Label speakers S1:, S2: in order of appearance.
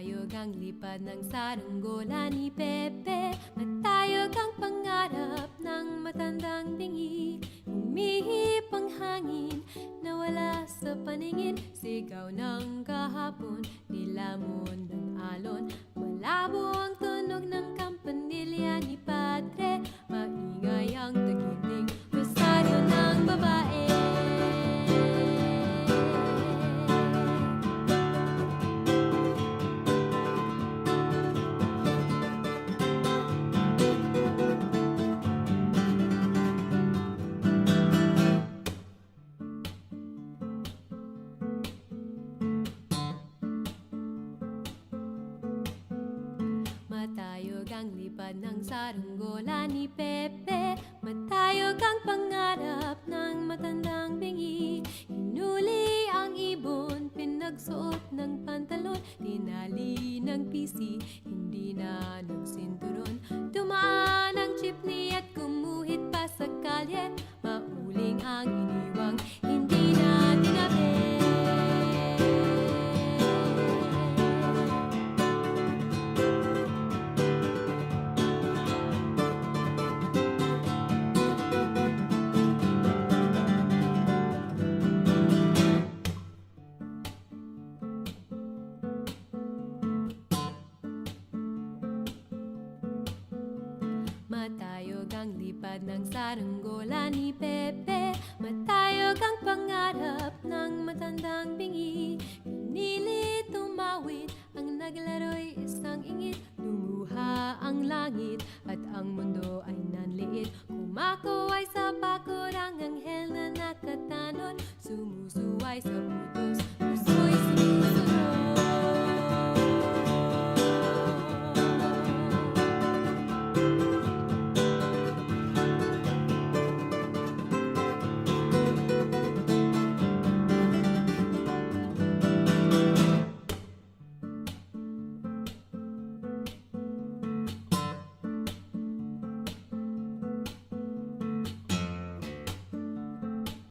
S1: Matayog ang lipad ng saranggola ni Pepe, matayog ang pangarap ng matandang bingi. Humihip ang hangin, nawala sa paningin, sigaw ng kahapon, nilamon ng alon. Malabo ang tunog ng kampanilya ni Padre, maingay ang taginding rosaryo ng babae. Matayog ang lipad ng saranggola ni Pepe, matayog ang pangarap ng matandang bingi. Hinuli ang ibon, pinagsuot ng pantalon, tinali ng pisi, hindi na nagsinturon. Dumaan ang jeepney at gumuhit pa sa kalye, mauling ang iniwang, hindi na tinabi. Matayog ang lipad ng saranggola ni Pepe, matayog ang pangarap ng matandang bingi. Pinili tumawid, ang naglaro'y isang ingit, lumuha ang langit at ang mundo ay nanliit. Kumakaway sa bakod ang anghel na nakatanod, sumusuway sa